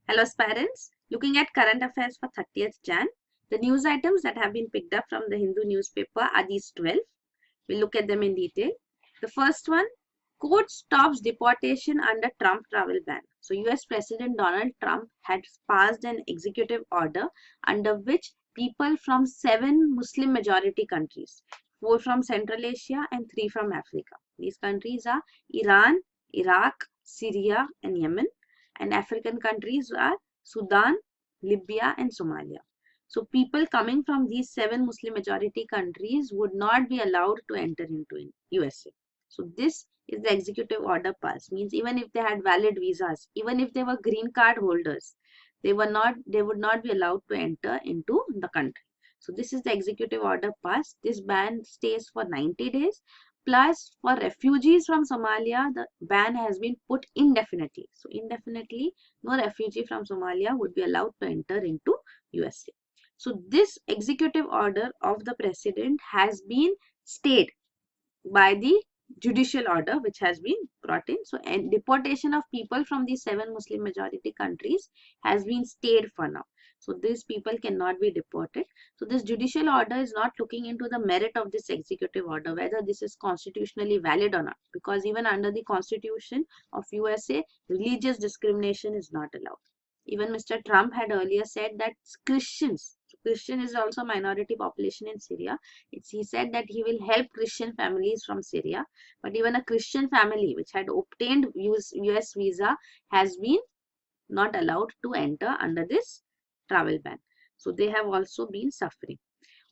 Hello aspirants, looking at current affairs for 30th Jan. The news items that have been picked up from the Hindu newspaper are these 12. We'll look at them in detail. The first one, court stops deportation under Trump travel ban. So US President Donald Trump had passed an executive order under which people from 7 Muslim majority countries, 4 from Central Asia and 3 from Africa. These countries are Iran, Iraq, Syria and Yemen, and African countries are Sudan, Libya and Somalia. So people coming from these 7 Muslim majority countries would not be allowed to enter into USA. So this is the executive order passed. Means even if they had valid visas, even if they were green card holders, they would not be allowed to enter into the country. So this is the executive order passed. This ban stays for 90 days. Plus, for refugees from Somalia, the ban has been put indefinitely. So indefinitely, no refugee from Somalia would be allowed to enter into USA. So this executive order of the president has been stayed by the judicial order which has been brought in. So and deportation of people from these 7 Muslim majority countries has been stayed for now. So these people cannot be deported. So this judicial order is not looking into the merit of this executive order, whether this is constitutionally valid or not, because even under the constitution of USA, religious discrimination is not allowed. Even Mr. Trump had earlier said that Christian is also a minority population in Syria. He said that he will help Christian families from Syria, but even a Christian family which had obtained US visa has been not allowed to enter under this travel ban. So they have also been suffering.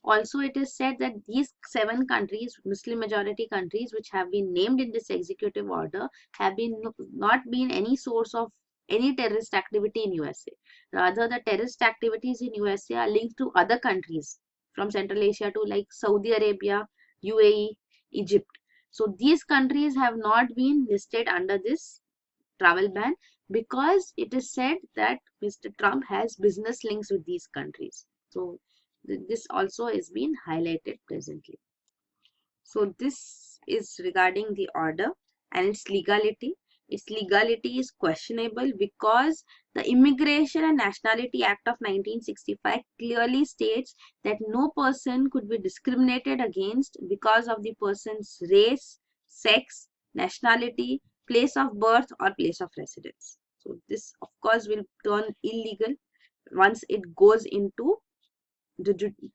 Also, it is said that these 7 countries, Muslim majority countries, which have been named in this executive order, have been not been any source of any terrorist activity in USA. Rather, the terrorist activities in USA are linked to other countries from Central Asia to like Saudi Arabia, UAE, Egypt. So these countries have not been listed under this travel ban because it is said that Mr. Trump has business links with these countries. So this also is being highlighted presently. So this is regarding the order and its legality. Its legality is questionable because the Immigration and Nationality Act of 1965 clearly states that no person could be discriminated against because of the person's race, sex, nationality, place of birth or place of residence. So this of course will turn illegal once it goes into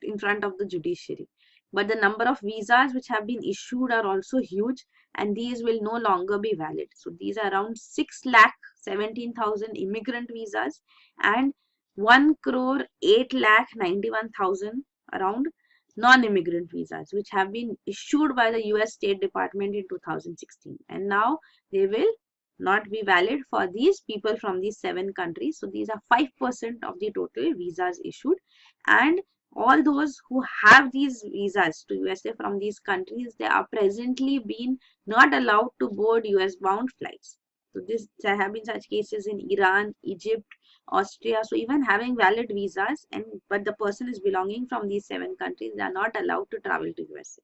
in front of the judiciary. But the number of visas which have been issued are also huge, and these will no longer be valid. So these are around 6,17,000 immigrant visas and 1,08,91,000 around non-immigrant visas which have been issued by the US State Department in 2016, and now they will not be valid for these people from these 7 countries. So these are 5% of the total visas issued, and all those who have these visas to USA from these countries, they are presently being not allowed to board US bound flights. So there have been such cases in Iran, Egypt, Austria. So even having valid visas, but the person is belonging from these 7 countries, they are not allowed to travel to USA.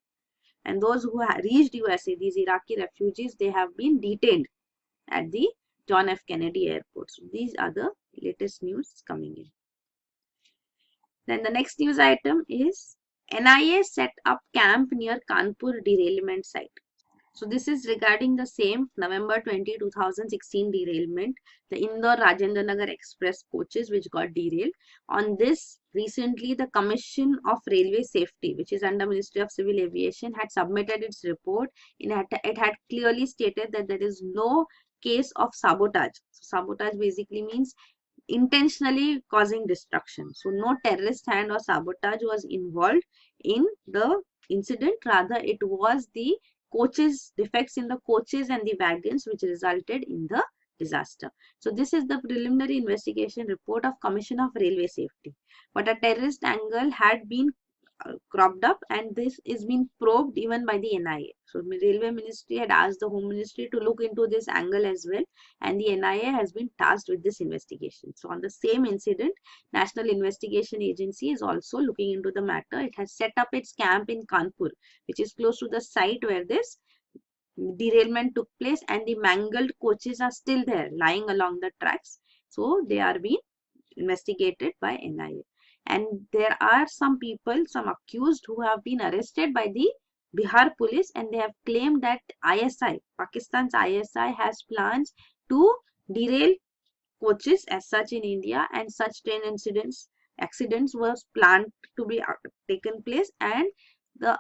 And those who have reached USA, these Iraqi refugees, they have been detained at the John F. Kennedy Airport. So these are the latest news coming in. Then the next news item is NIA set up camp near Kanpur derailment site. So this is regarding the same November 20, 2016 derailment, the Indore-Rajendranagar Express coaches which got derailed. On this, recently the Commission of Railway Safety, which is under Ministry of Civil Aviation, had submitted its report. It had clearly stated that there is no case of sabotage. So sabotage basically means intentionally causing destruction. So no terrorist hand or sabotage was involved in the incident. Rather, it was the defects in the coaches and the wagons which resulted in the disaster. So this is the preliminary investigation report of Commission of Railway Safety. But a terrorist angle had been cropped up, and this is being probed even by the NIA. So Railway Ministry had asked the Home Ministry to look into this angle as well, and the NIA has been tasked with this investigation. So on the same incident, National Investigation Agency is also looking into the matter. It has set up its camp in Kanpur, which is close to the site where this derailment took place, and the mangled coaches are still there lying along the tracks. So they are being investigated by NIA. And there are some people, some accused who have been arrested by the Bihar police, and they have claimed that ISI, Pakistan's ISI, has plans to derail coaches as such in India, and such train accidents was planned to be taken place, and the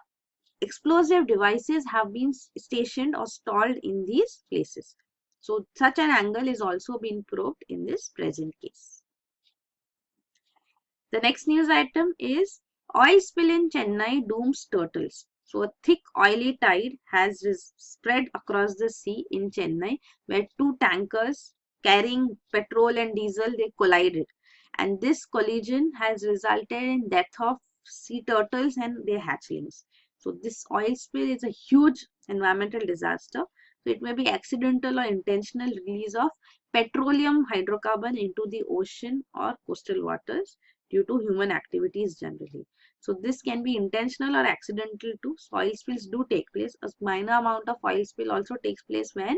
explosive devices have been stationed or stalled in these places. So such an angle is also being probed in this present case. The next news item is oil spill in Chennai dooms turtles. So a thick oily tide has spread across the sea in Chennai, where two tankers carrying petrol and diesel, they collided, and this collision has resulted in death of sea turtles and their hatchlings. So this oil spill is a huge environmental disaster. So it may be accidental or intentional release of petroleum hydrocarbon into the ocean or coastal waters due to human activities generally. So this can be intentional or accidental too. So oil spills do take place. A minor amount of oil spill also takes place when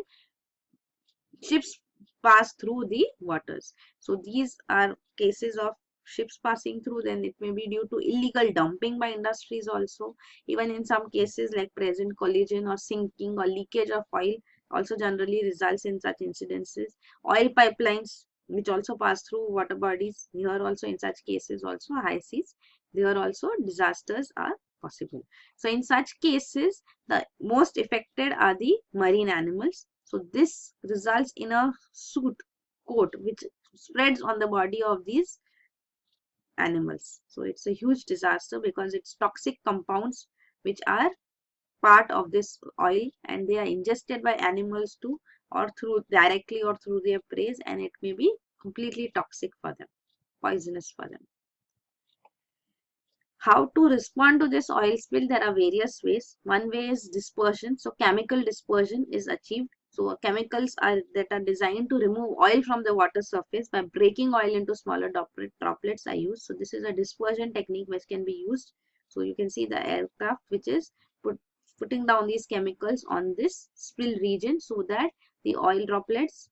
ships pass through the waters. So these are cases of ships passing through. Then it may be due to illegal dumping by industries also. Even in some cases like present collision or sinking or leakage of oil also generally results in such incidences. Oil pipelines which also pass through water bodies, here also in such cases also high seas, there also disasters are possible. So in such cases, the most affected are the marine animals. So this results in a coat which spreads on the body of these animals. So it's a huge disaster because it's toxic compounds which are part of this oil, and they are ingested by animals too, or through directly or through their prey, and it may be completely toxic for them, poisonous for them. How to respond to this oil spill? There are various ways. One way is dispersion. So chemical dispersion is achieved. So chemicals that are designed to remove oil from the water surface by breaking oil into smaller droplets are used. So this is a dispersion technique which can be used. So you can see the aircraft which is putting down these chemicals on this spill region so that the oil droplets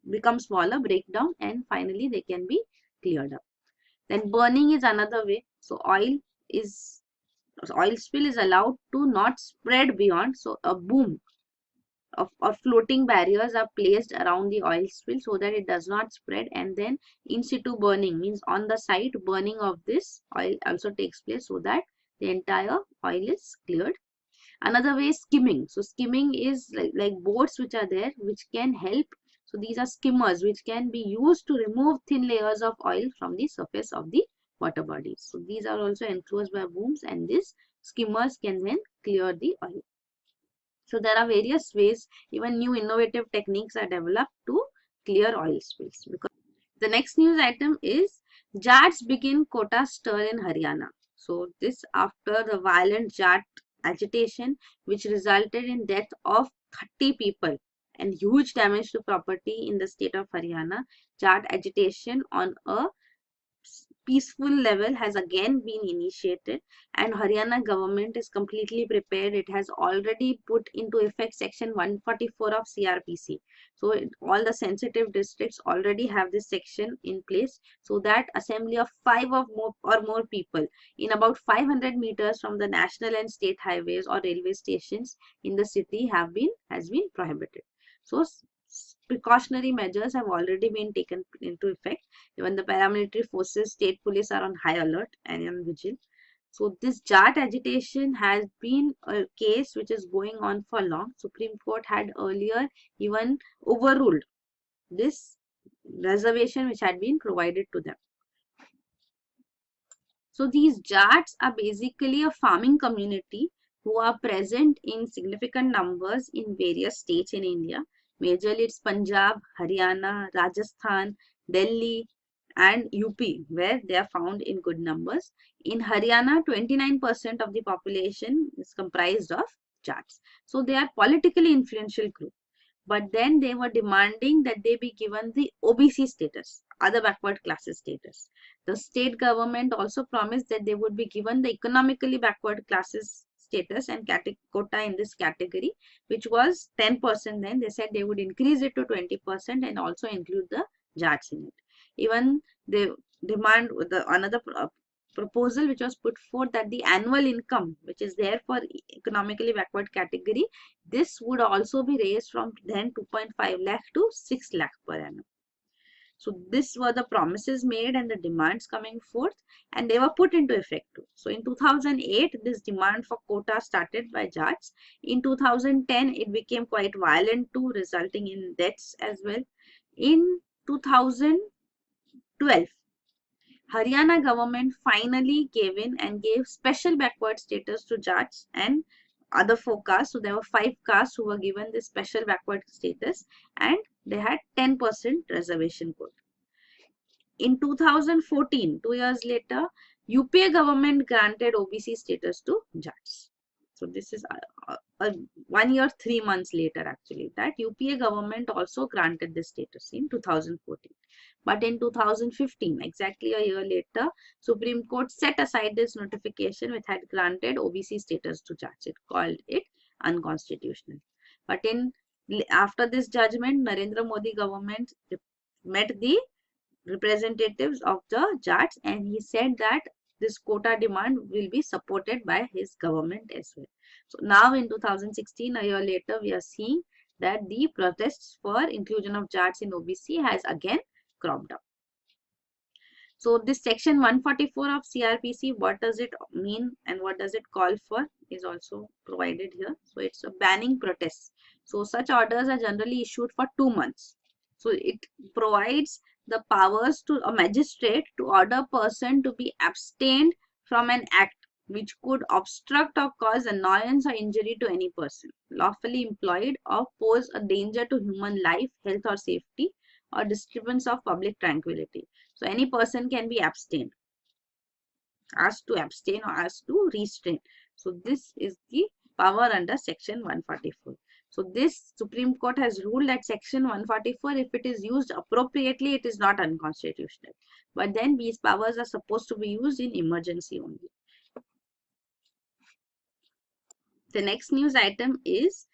become smaller, break down, and finally they can be cleared up. Then burning is another way. So oil spill is allowed to not spread beyond. So a boom or floating barriers are placed around the oil spill so that it does not spread, and then in situ burning means on the site burning of this oil also takes place so that the entire oil is cleared. Another way is skimming. So skimming is like boats which are there which can help. So these are skimmers which can be used to remove thin layers of oil from the surface of the water bodies. So these are also enclosed by booms, and these skimmers can then clear the oil. So there are various ways, even new innovative techniques are developed to clear oil spills. Because the next news item is Jats begin quota stir in Haryana. So this after the violent Jat agitation which resulted in death of 30 people and huge damage to property in the state of Haryana. Jat agitation on a peaceful level has again been initiated, and Haryana government is completely prepared. It has already put into effect section 144 of CRPC. So all the sensitive districts already have this section in place, so that assembly of five or more people in about 500 meters from the national and state highways or railway stations in the city has been prohibited. So precautionary measures have already been taken into effect. Even the paramilitary forces, state police are on high alert and on vigil. So this Jat agitation has been a case which is going on for long. Supreme Court had earlier even overruled this reservation which had been provided to them. So these Jats are basically a farming community who are present in significant numbers in various states in India. Majorly it's Punjab, Haryana, Rajasthan, Delhi, and UP, where they are found in good numbers. In Haryana, 29% of the population is comprised of Jats. So they are politically influential group. But then they were demanding that they be given the OBC status, other backward classes status. The state government also promised that they would be given the economically backward classes status and quota in this category, which was 10% then. They said they would increase it to 20% and also include the JATs in it. Even they demand another proposal which was put forth that the annual income which is there for economically backward category, this would also be raised from then 2.5 lakh to 6 lakh per annum. So this were the promises made and the demands coming forth, and they were put into effect too. So in 2008, this demand for quota started by JATs. In 2010, it became quite violent too, resulting in deaths as well. In 2012, Haryana government finally gave in and gave special backward status to JATs and other 4 castes. So there were 5 castes who were given this special backward status, and they had 10% reservation quota. In 2014, 2 years later, UPA government granted OBC status to JATs. So this is 1 year, 3 months later actually, that UPA government also granted this status in 2014. But in 2015, exactly a year later, Supreme Court set aside this notification which had granted OBC status to JATs. It called it unconstitutional. But after this judgment, Narendra Modi government met the representatives of the JATs, and he said that this quota demand will be supported by his government as well. So now in 2016, a year later, we are seeing that the protests for inclusion of JATs in OBC has again cropped up. So this section 144 of CRPC, what does it mean and what does it call for is also provided here. So it's a banning protests. So such orders are generally issued for 2 months. So it provides the powers to a magistrate to order a person to be abstained from an act which could obstruct or cause annoyance or injury to any person lawfully employed or pose a danger to human life, health or safety or disturbance of public tranquility. So any person can be abstained, asked to abstain or asked to restrain. So this is the power under section 144. So this Supreme Court has ruled that section 144, if it is used appropriately, it is not unconstitutional. But then these powers are supposed to be used in emergency only. The next news item is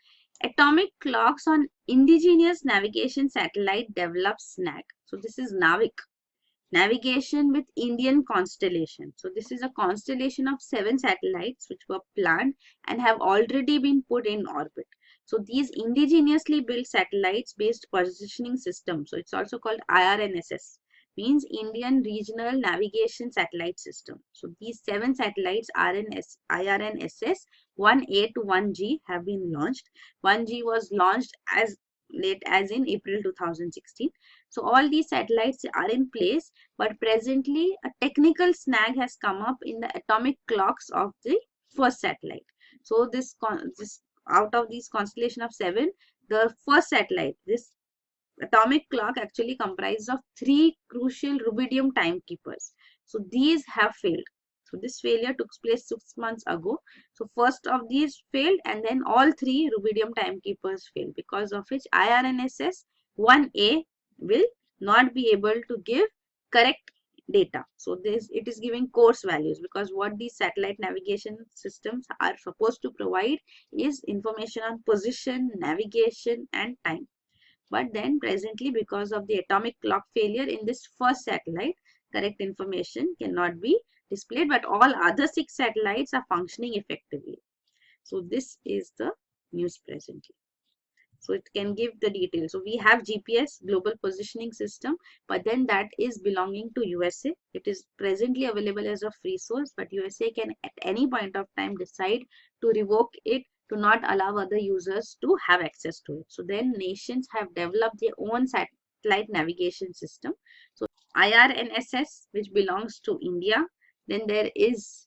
atomic clocks on indigenous navigation satellite develops snag. So this is NAVIC. Navigation with Indian constellation. So this is a constellation of 7 satellites which were planned and have already been put in orbit. So these indigenously built satellites based positioning system. So it's also called IRNSS, means Indian Regional Navigation Satellite System. So these 7 satellites IRNSS 1A to 1G have been launched. 1G was launched as late as in April 2016. So all these satellites are in place, but presently a technical snag has come up in the atomic clocks of the first satellite. So this out of these constellation of 7, the first satellite, this atomic clock actually comprises of 3 crucial rubidium timekeepers. So these have failed. So this failure took place 6 months ago. So first of these failed, and then all 3 rubidium timekeepers failed, because of which IRNSS 1A will not be able to give correct data. So it is giving coarse values, because what these satellite navigation systems are supposed to provide is information on position, navigation and time. But then presently, because of the atomic clock failure in this first satellite, correct information cannot be displayed, but all other 6 satellites are functioning effectively. So this is the news presently. So it can give the details. So we have GPS, Global Positioning System, but then that is belonging to USA. It is presently available as a free source, but USA can at any point of time decide to revoke it, to not allow other users to have access to it. So then nations have developed their own satellite navigation system. So IRNSS, which belongs to India. Then there is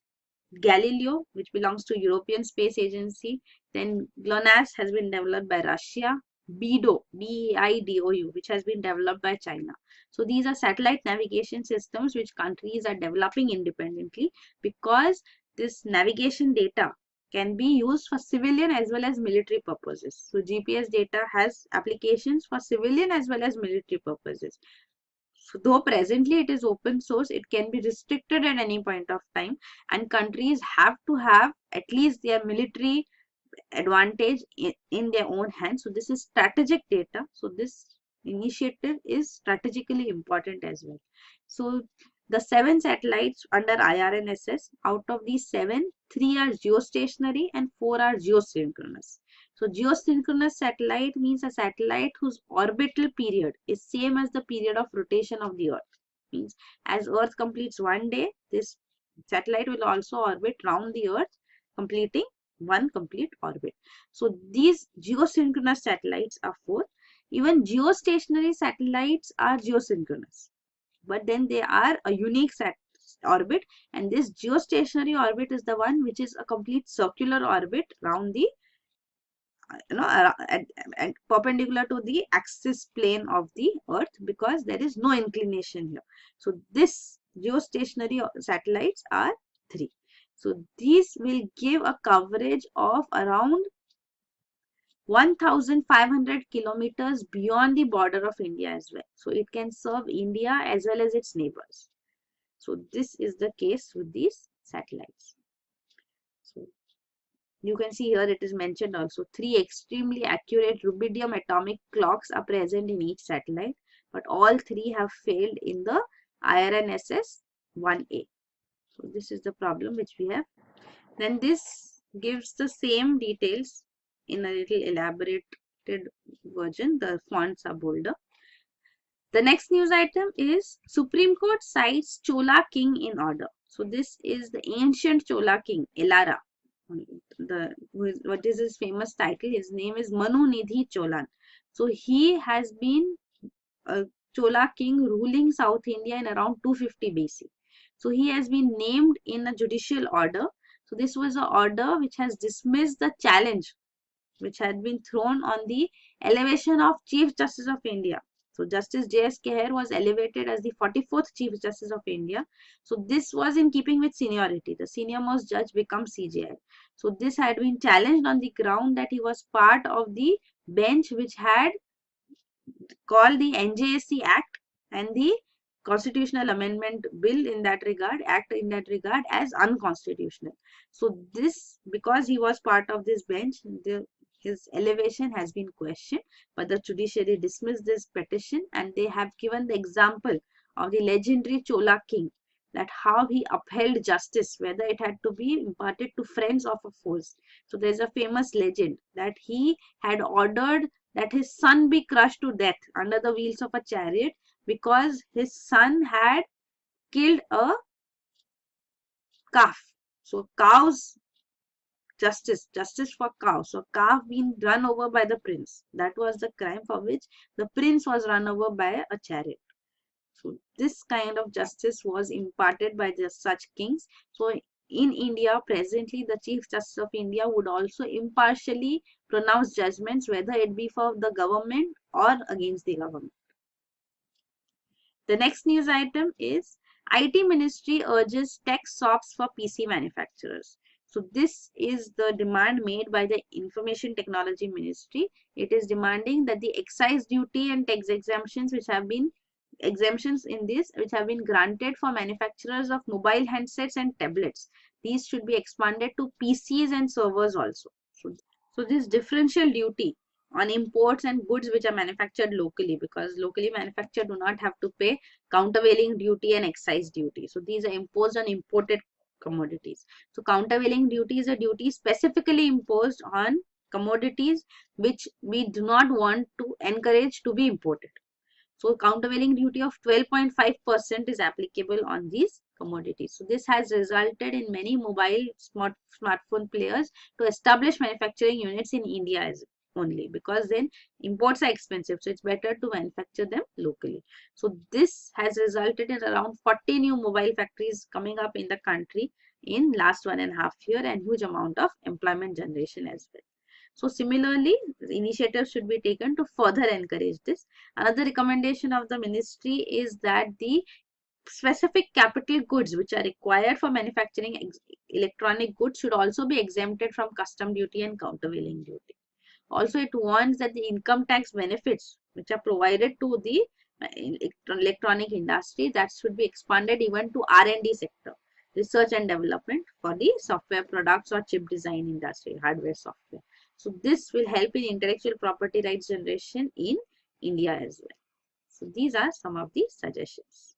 Galileo, which belongs to European Space Agency. Then GLONASS has been developed by Russia. BEIDO, BEIDOU, which has been developed by China. So these are satellite navigation systems which countries are developing independently, because this navigation data can be used for civilian as well as military purposes. So GPS data has applications for civilian as well as military purposes. So though presently it is open source, it can be restricted at any point of time, and countries have to have at least their military advantage in their own hands. So this is strategic data. So this initiative is strategically important as well. So the 7 satellites under IRNSS, out of these 7, 3 are geostationary and 4 are geosynchronous. So geosynchronous satellite means a satellite whose orbital period is same as the period of rotation of the Earth. Means as Earth completes 1 day, this satellite will also orbit round the Earth, completing one complete orbit. So these geosynchronous satellites are 4. Even geostationary satellites are geosynchronous, but then they are a unique orbit, and this geostationary orbit is the one which is a complete circular orbit around the and perpendicular to the axis plane of the Earth, because there is no inclination here. So this geostationary satellites are 3. So these will give a coverage of around 1,500 kilometers beyond the border of India as well. So it can serve India as well as its neighbors. So this is the case with these satellites. So you can see here it is mentioned also 3 extremely accurate rubidium atomic clocks are present in each satellite, but all 3 have failed in the IRNSS 1A. So this is the problem which we have. Then this gives the same details in a little elaborated version. The fonts are bolder. The next news item is Supreme Court cites Chola king in order. So this is the ancient Chola king, Elara. What is his famous title? His name is Manu Nidhi Cholan. So he has been a Chola king ruling South India in around 250 BC. So he has been named in a judicial order. So this was an order which has dismissed the challenge which had been thrown on the elevation of Chief Justice of India. So Justice J.S. Keher was elevated as the 44th Chief Justice of India. So this was in keeping with seniority. The senior most judge becomes CJI. So this had been challenged on the ground that he was part of the bench which had called the NJSC Act and the Constitutional Amendment Bill in that regard, Act in that regard, as unconstitutional. So this, because he was part of this bench, his elevation has been questioned, but the judiciary dismissed this petition, and they have given the example of the legendary Chola king, that how he upheld justice, whether it had to be imparted to friends or for foes. So there is a famous legend that he had ordered that his son be crushed to death under the wheels of a chariot because his son had killed a calf. So cows, justice for cows. So calf being run over by the prince. That was the crime for which the prince was run over by a chariot. So this kind of justice was imparted by such kings. So in India presently, the Chief Justice of India would also impartially pronounce judgments, whether it be for the government or against the government. The next news item is IT Ministry urges tech shops for PC manufacturers. So this is the demand made by the Information Technology Ministry. It is demanding that the excise duty and tax exemptions which have been granted for manufacturers of mobile handsets and tablets, these should be expanded to PCs and servers also. So this differential duty on imports and goods which are manufactured locally, because locally manufactured do not have to pay countervailing duty and excise duty. So these are imposed on imported commodities. So countervailing duty is a duty specifically imposed on commodities which we do not want to encourage to be imported. So countervailing duty of 12.5% is applicable on these commodities. So this has resulted in many mobile smartphone players to establish manufacturing units in India as only, because then imports are expensive. So it's better to manufacture them locally. So this has resulted in around 40 new mobile factories coming up in the country in last 1.5 years, and huge amount of employment generation as well. So similarly, initiatives should be taken to further encourage this. Another recommendation of the ministry is that the specific capital goods which are required for manufacturing electronic goods should also be exempted from custom duty and countervailing duty. Also, it warns that the income tax benefits which are provided to the electronic industry, that should be expanded even to R&D sector, research and development, for the software products or chip design industry, hardware software. So this will help in intellectual property rights generation in India as well. So these are some of the suggestions.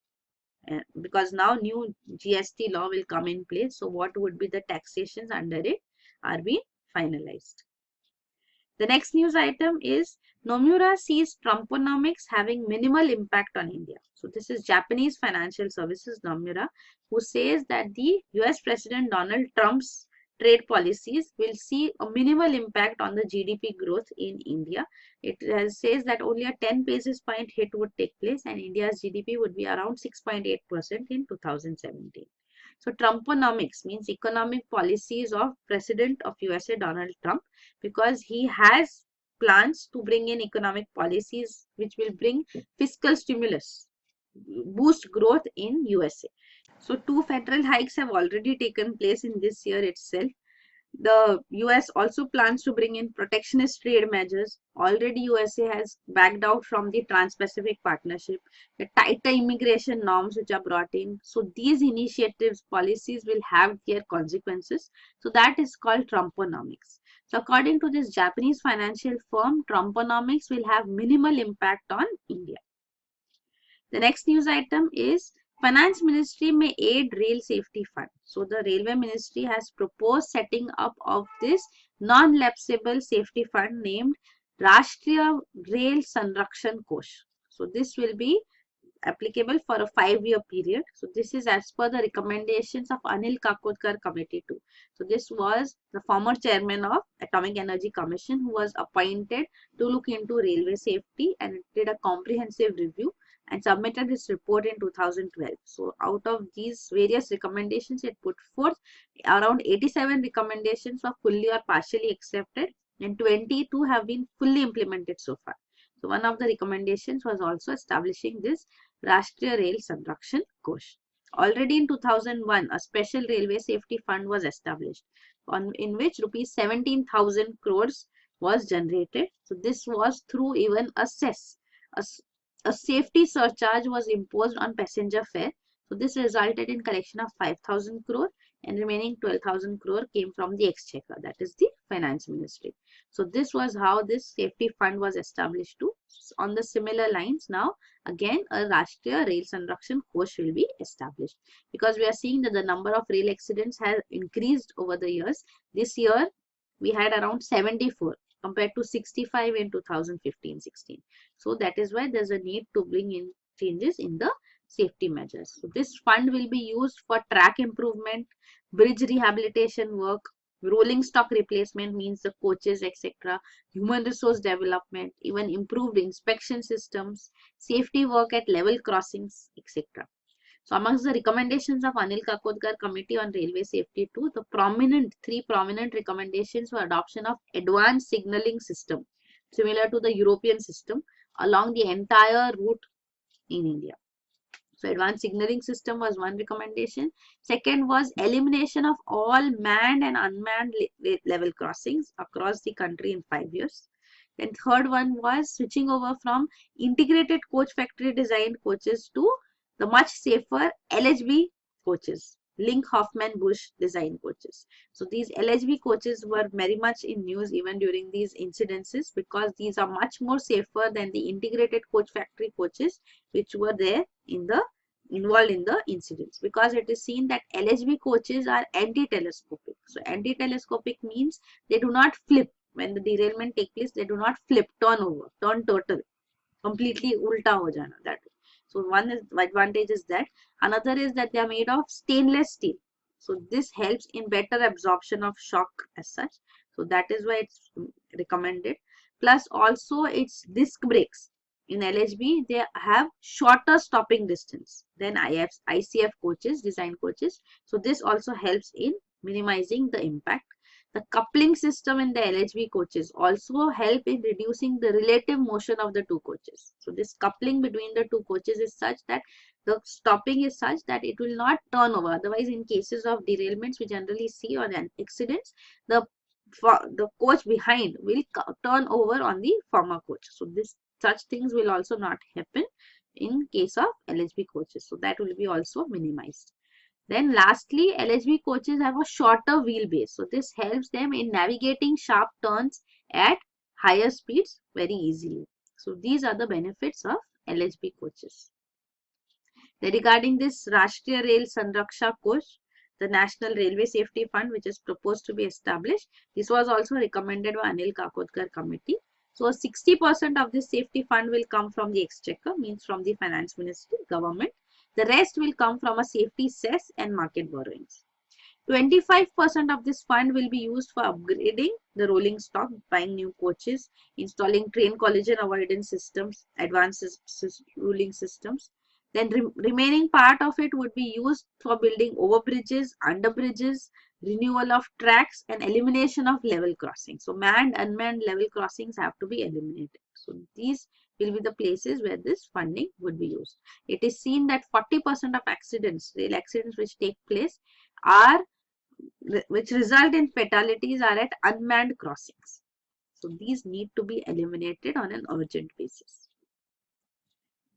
Because now new GST law will come in place. So what would be the taxations under it are being finalized. The next news item is Nomura sees Trumponomics having minimal impact on India. So this is Japanese financial services Nomura, who says that the US President Donald Trump's trade policies will see a minimal impact on the GDP growth in India. It says that only a 10 basis point hit would take place and India's GDP would be around 6.8% in 2017. So Trumponomics means economic policies of President of USA Donald Trump, because he has plans to bring in economic policies which will bring fiscal stimulus, boost growth in USA. So two federal hikes have already taken place in this year itself. The US also plans to bring in protectionist trade measures. Already USA has backed out from the Trans-Pacific Partnership. The tighter immigration norms which are brought in. So these initiatives, policies will have their consequences. So that is called Trumponomics. So according to this Japanese financial firm, Trumponomics will have minimal impact on India. The next news item is Finance Ministry may aid Rail Safety Fund. So the Railway Ministry has proposed setting up of this non-lapsable safety fund named Rashtriya Rail Sanrakshan Kosh. So this will be applicable for a 5-year period. So this is as per the recommendations of Anil Kakotkar committee too. So this was the former chairman of Atomic Energy Commission who was appointed to look into railway safety and did a comprehensive review and submitted his report in 2012. So out of these various recommendations it put forth, around 87 recommendations were fully or partially accepted and 22 have been fully implemented so far. So one of the recommendations was also establishing this Rashtriya Rail Sanrakshan Kosh. Already in 2001, a special railway safety fund was established, in which rupees 17,000 crores was generated. So this was through even a cess. A safety surcharge was imposed on passenger fare. So this resulted in collection of 5,000 crore and remaining 12,000 crore came from the exchequer, that is the finance ministry. So this was how this safety fund was established too. On the similar lines now, again a Rashtriya Rail Sanrakshan Kosh will be established, because we are seeing that the number of rail accidents has increased over the years. This year we had around 74 compared to 65 in 2015-16. So that is why there's a need to bring in changes in the safety measures. So this fund will be used for track improvement, bridge rehabilitation work, rolling stock replacement means the coaches, etc., human resource development, even improved inspection systems, safety work at level crossings, etc. So amongst the recommendations of Anil Kakotkar Committee on Railway Safety too, the three prominent recommendations were adoption of advanced signaling system similar to the European system along the entire route in India. So advanced signaling system was one recommendation. Second was elimination of all manned and unmanned level crossings across the country in 5 years. Then third one was switching over from integrated coach factory designed coaches to the much safer LHB coaches, Link Hoffman Bush design coaches. So these LHB coaches were very much in news even during these incidences, because these are much more safer than the integrated coach factory coaches which were there involved in the incidents, because it is seen that LHB coaches are anti-telescopic. So anti-telescopic means they do not flip. When the derailment takes place, they do not flip, turn total, completely ulta ho jana, that. So one is advantage is that. Another is that they are made of stainless steel. So this helps in better absorption of shock as such. So that is why it's recommended. Plus also its disc brakes. In LHB, they have shorter stopping distance than ICF coaches, design coaches. So this also helps in minimizing the impact. The coupling system in the LHB coaches also help in reducing the relative motion of the two coaches. So this coupling between the two coaches is such that the stopping is such that it will not turn over. Otherwise, in cases of derailments we generally see or accidents, the coach behind will turn over on the former coach. So such things will also not happen in case of LHB coaches. So that will be also minimized. Then lastly, LHB coaches have a shorter wheelbase. So this helps them in navigating sharp turns at higher speeds very easily. So these are the benefits of LHB coaches. Regarding this Rashtriya Rail Sanraksha Kosh, the National Railway Safety Fund, which is proposed to be established, this was also recommended by Anil Kakotkar committee. So 60% of this safety fund will come from the exchequer, means from the finance ministry, government. The rest will come from a safety cess and market borrowings. 25% of this fund will be used for upgrading the rolling stock, buying new coaches, installing train collision avoidance systems, advanced ruling systems. Then remaining part of it would be used for building overbridges, underbridges, renewal of tracks, and elimination of level crossings. So manned, unmanned level crossings have to be eliminated. So these will be the places where this funding would be used. It is seen that 40% of accidents, rail accidents which take place, which result in fatalities are at unmanned crossings. So these need to be eliminated on an urgent basis.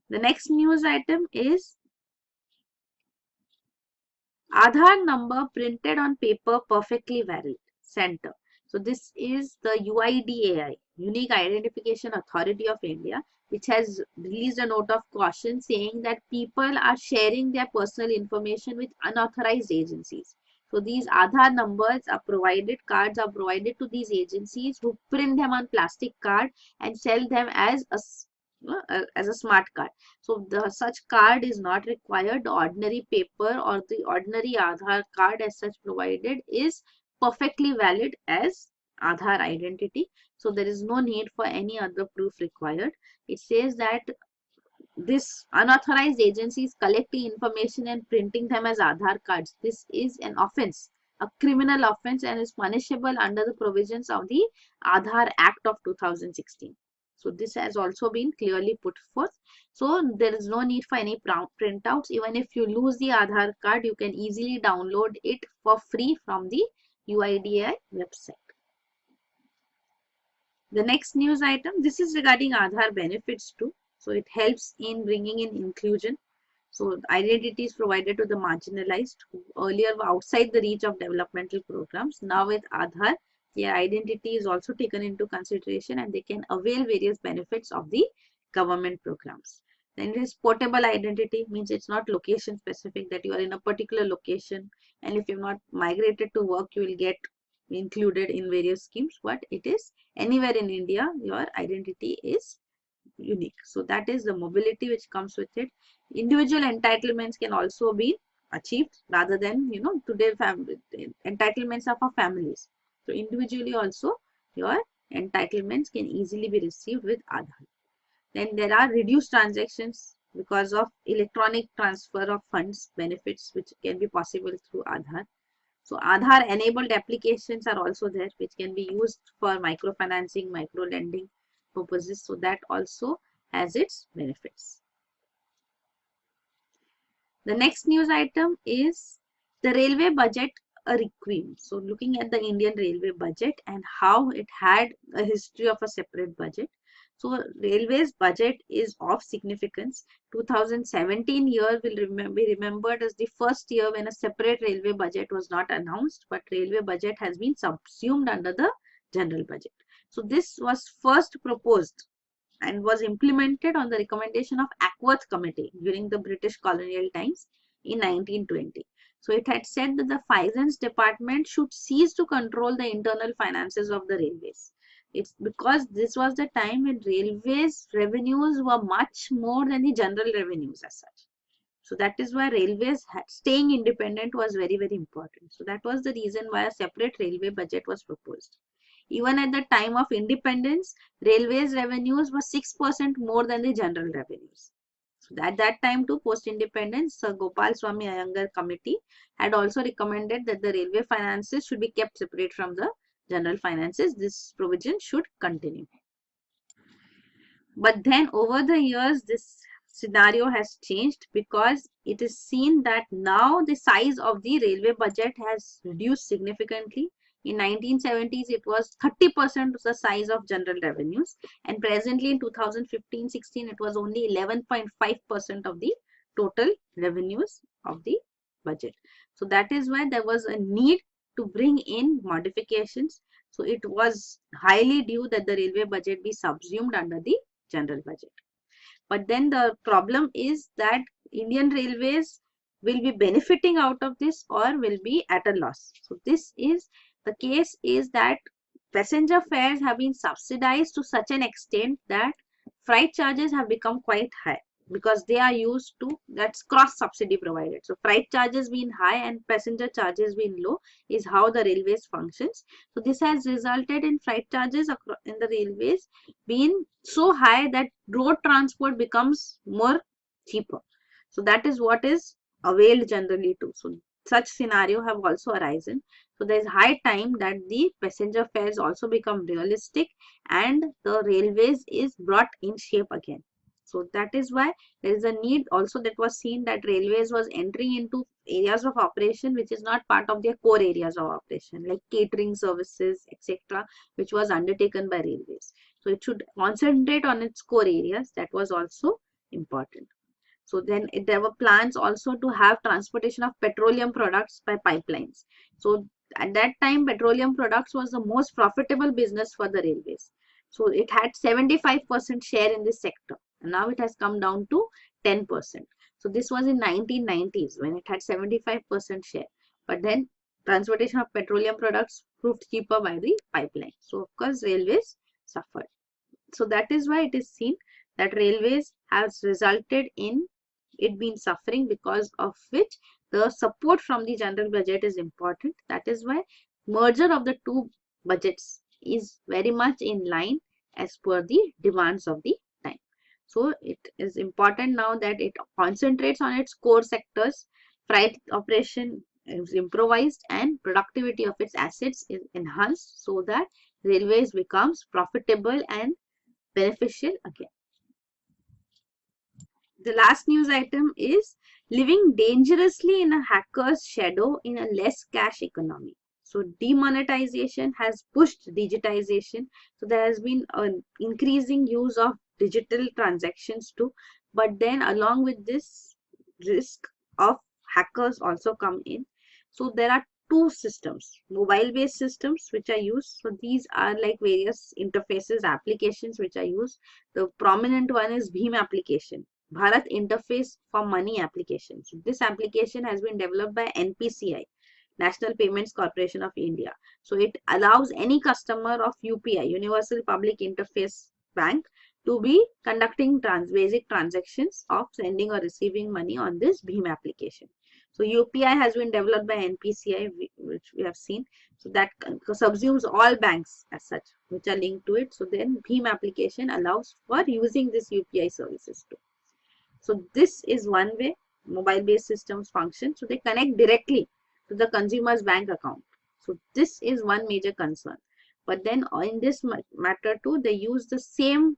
The next news item is Aadhaar number printed on paper perfectly valid. Center. So this is the UIDAI, Unique Identification Authority of India, which has released a note of caution saying that people are sharing their personal information with unauthorized agencies. So these Aadhaar numbers are provided, cards are provided to these agencies who print them on plastic card and sell them as a smart card. So the such card is not required. The ordinary paper or the ordinary Aadhaar card as such provided is perfectly valid as Aadhaar identity. So there is no need for any other proof required. It says that this unauthorized agencies collecting information and printing them as Aadhaar cards, this is an offense, a criminal offense, and is punishable under the provisions of the Aadhaar Act of 2016. So this has also been clearly put forth. So there is no need for any printouts. Even if you lose the Aadhaar card, you can easily download it for free from the UIDAI website. The next news item, this is regarding Aadhaar benefits too. So it helps in bringing in inclusion. So identity is provided to the marginalized who earlier were outside the reach of developmental programs. Now with Aadhaar, their identity is also taken into consideration and they can avail various benefits of the government programs. Then it is portable identity, means it's not location specific, that you are in a particular location and if you've not migrated to work, you will get included in various schemes, but it is anywhere in India, your identity is unique. So that is the mobility which comes with it. Individual entitlements can also be achieved rather than, today entitlements are for families. So individually also your entitlements can easily be received with Aadhaar. Then there are reduced transactions because of electronic transfer of funds benefits which can be possible through Aadhaar. So Aadhaar enabled applications are also there which can be used for microfinancing, micro lending purposes. So that also has its benefits. The next news item is the railway budget a requiem. So looking at the Indian railway budget and how it had a history of a separate budget. So railways budget is of significance. 2017 year will be remembered as the first year when a separate railway budget was not announced, but railway budget has been subsumed under the general budget. So this was first proposed and was implemented on the recommendation of Ackworth Committee during the British colonial times in 1920. So it had said that the finance department should cease to control the internal finances of the railways. It's because this was the time when railways revenues were much more than the general revenues as such. So that is why railways staying independent was very, very important. So that was the reason why a separate railway budget was proposed. Even at the time of independence, railways revenues were 6% more than the general revenues. So at that time too, post-independence, Sir Gopal Swami Iyengar committee had also recommended that the railway finances should be kept separate from the general finances. This provision should continue. But then over the years, this scenario has changed because it is seen that now the size of the railway budget has reduced significantly. In 1970s, it was 30% of the size of general revenues, and presently in 2015-16, it was only 11.5% of the total revenues of the budget. So that is why there was a need to bring in modifications. So it was highly due that the railway budget be subsumed under the general budget. But then the problem is that Indian Railways will be benefiting out of this or will be at a loss. So this is the case, is that passenger fares have been subsidized to such an extent that freight charges have become quite high, because they are used to, that's cross subsidy provided. So freight charges being high and passenger charges being low is how the railways functions. So this has resulted in freight charges in the railways being so high that road transport becomes more cheaper. So that is what is availed generally too. So such scenario have also arisen. So there is high time that the passenger fares also become realistic and the railways is brought in shape again. So that is why there is a need also that was seen, that railways was entering into areas of operation which is not part of their core areas of operation, like catering services, etc., which was undertaken by railways. So it should concentrate on its core areas. That was also important. So then there were plans also to have transportation of petroleum products by pipelines. So at that time, petroleum products was the most profitable business for the railways. So it had 75% share in this sector. And now it has come down to 10%. So this was in 1990s when it had 75% share. But then transportation of petroleum products proved cheaper by the pipeline. So of course, railways suffered. So that is why it is seen that railways has resulted in it being suffering, because of which the support from the general budget is important. That is why merger of the two budgets is very much in line as per the demands of the time. So it is important now that it concentrates on its core sectors, freight operation is improvised and productivity of its assets is enhanced, so that railways becomes profitable and beneficial again. The last news item is living dangerously in a hacker's shadow in a less cash economy. So demonetization has pushed digitization. So there has been an increasing use of digital transactions too. But then along with this, risk of hackers also come in. So there are two systems, mobile based systems which are used. So these are like various interfaces, applications which are used. The prominent one is Bhim application, Bharat Interface for Money application. So this application has been developed by NPCI, National Payments Corporation of India. So it allows any customer of UPI, Universal Public Interface Bank, to be conducting basic transactions of sending or receiving money on this Bhim application. So UPI has been developed by NPCI, which we have seen. So that subsumes all banks as such, which are linked to it. So then Bhim application allows for using this UPI services too. So this is one way mobile based systems function. So they connect directly to the consumer's bank account. So this is one major concern. But then in this matter too, they use the same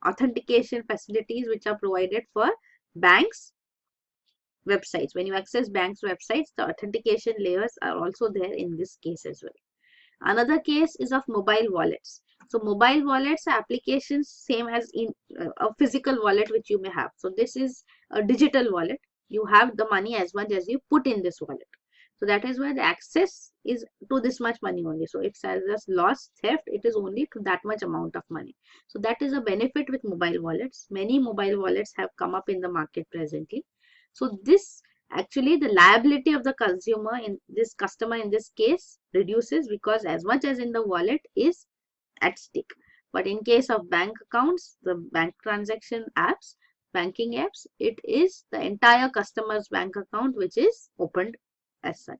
authentication facilities which are provided for banks websites. When you access banks websites, the authentication layers are also there in this case as well. Another case is of mobile wallets. So mobile wallets are applications same as in a physical wallet which you may have. So this is a digital wallet. You have the money as much as you put in this wallet. So that is where the access is to this much money only. So it's as a loss, theft, it is only to that much amount of money. So that is a benefit with mobile wallets. Many mobile wallets have come up in the market presently. So this actually the liability of the consumer in this customer in this case reduces, because as much as in the wallet is at stake. But in case of bank accounts, the bank transaction apps, banking apps, it is the entire customer's bank account which is opened as such.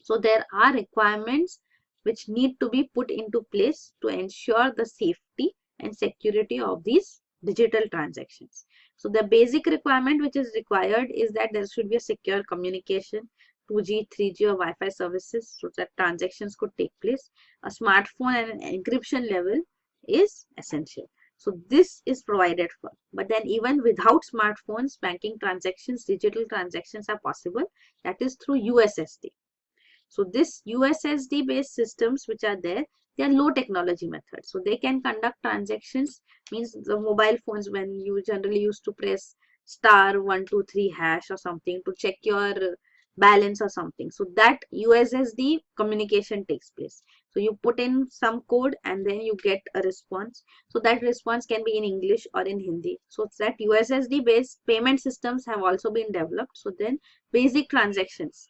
So there are requirements which need to be put into place to ensure the safety and security of these digital transactions. So the basic requirement which is required is that there should be a secure communication, 2G, 3G or Wi-Fi services, so that transactions could take place. A smartphone and an encryption level is essential. So this is provided for. But then even without smartphones, banking transactions, digital transactions are possible. That is through USSD. So this USSD based systems which are there, they are low technology methods. So they can conduct transactions, means the mobile phones when you generally used to press *123# or something to check your balance or something. So that USSD communication takes place. So you put in some code and then you get a response. So that response can be in English or in Hindi. So it's that USSD based payment systems have also been developed. So then basic transactions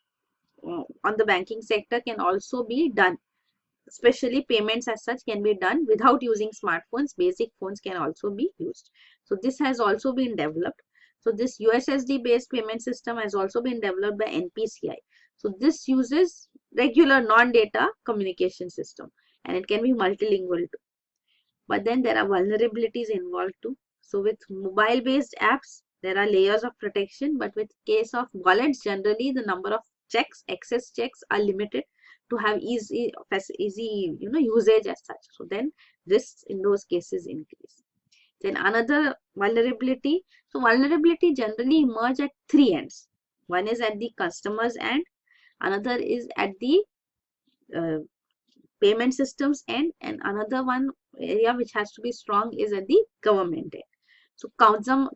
on the banking sector can also be done. Especially payments as such can be done without using smartphones. Basic phones can also be used. So this has also been developed. So this USSD based payment system has also been developed by NPCI. So this uses regular non-data communication system and it can be multilingual too. But then there are vulnerabilities involved too. So with mobile based apps, there are layers of protection, but with case of wallets, generally the number of checks, access checks are limited to have easy usage as such. So then risks in those cases increase. Then another vulnerability. So vulnerability generally emerge at three ends. One is at the customer's end, another is at the uh, payment systems end, and another one area which has to be strong is at the government end. So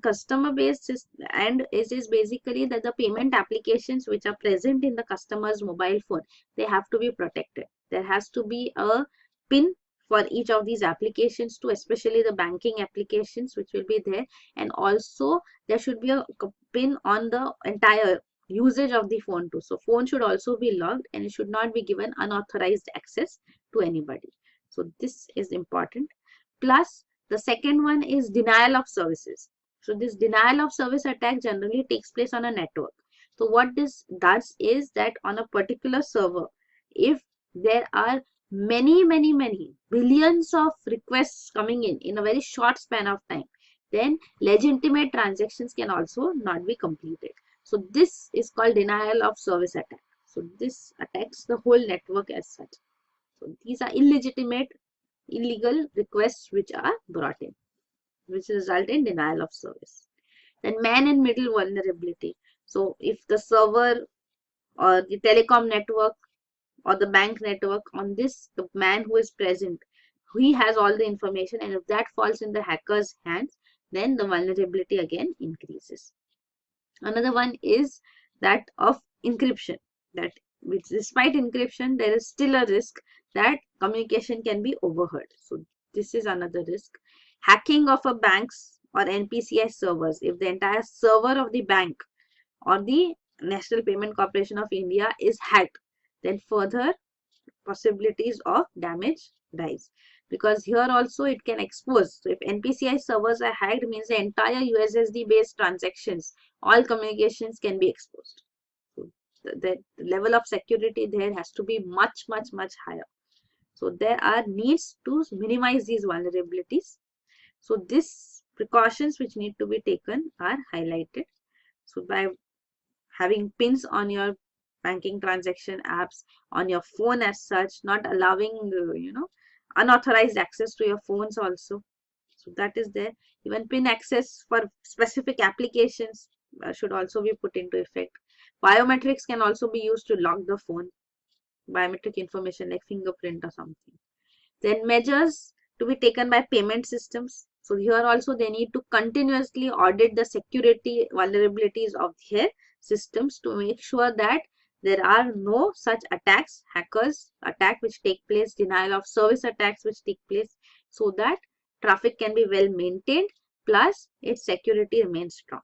customer based and is basically that the payment applications which are present in the customer's mobile phone, they have to be protected. There has to be a pin for each of these applications too, especially the banking applications which will be there, and also there should be a pin on the entire usage of the phone too. So phone should also be logged and it should not be given unauthorized access to anybody. So this is important. Plus the second one is denial of services. So this denial of service attack generally takes place on a network. So what this does is that on a particular server, if there are many billions of requests coming in a very short span of time, then legitimate transactions can also not be completed. So this is called denial of service attack. So this attacks the whole network as such. So these are illegitimate, illegal requests which are brought in, which result in denial of service. Then man in middle vulnerability. So if the server or the telecom network or the bank network on this, the man who is present, he has all the information, and if that falls in the hacker's hands, then the vulnerability again increases. Another one is that of encryption, that which despite encryption there is still a risk that communication can be overheard. So this is another risk. Hacking of a bank's or NPCI servers. If the entire server of the bank or the National Payment Corporation of India is hacked, then further possibilities of damage rise, because here also it can expose. So if NPCI servers are hacked, means the entire USSD based transactions, all communications can be exposed. So the level of security there has to be much higher. So there are needs to minimize these vulnerabilities. So these precautions which need to be taken are highlighted. So by having pins on your banking transaction apps, on your phone as such, not allowing unauthorized access to your phones also. So that is there. Even pin access for specific applications should also be put into effect. Biometrics can also be used to lock the phone, biometric information like fingerprint or something. Then measures to be taken by payment systems. So here also they need to continuously audit the security vulnerabilities of their systems to make sure that there are no such attacks, hackers attack which take place, denial of service attacks which take place, so that traffic can be well maintained plus its security remains strong.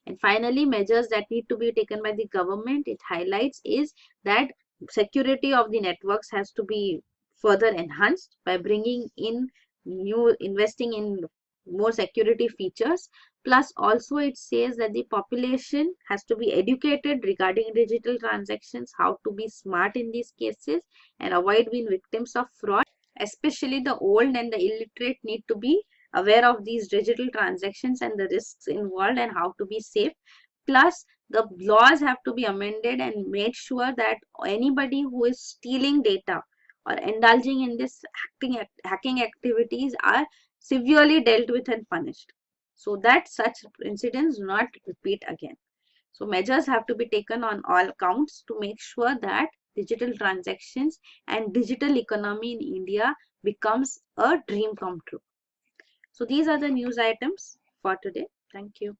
And finally, measures that need to be taken by the government, it highlights is that security of the networks has to be further enhanced by bringing in investing in more security features. Plus also it says that the population has to be educated regarding digital transactions, how to be smart in these cases and avoid being victims of fraud. Especially the old and the illiterate need to be aware of these digital transactions and the risks involved and how to be safe. Plus the laws have to be amended and made sure that anybody who is stealing data or indulging in this hacking activities are severely dealt with and punished, so that such incidents do not repeat again. So measures have to be taken on all counts to make sure that digital transactions and digital economy in India becomes a dream come true. So these are the news items for today. Thank you.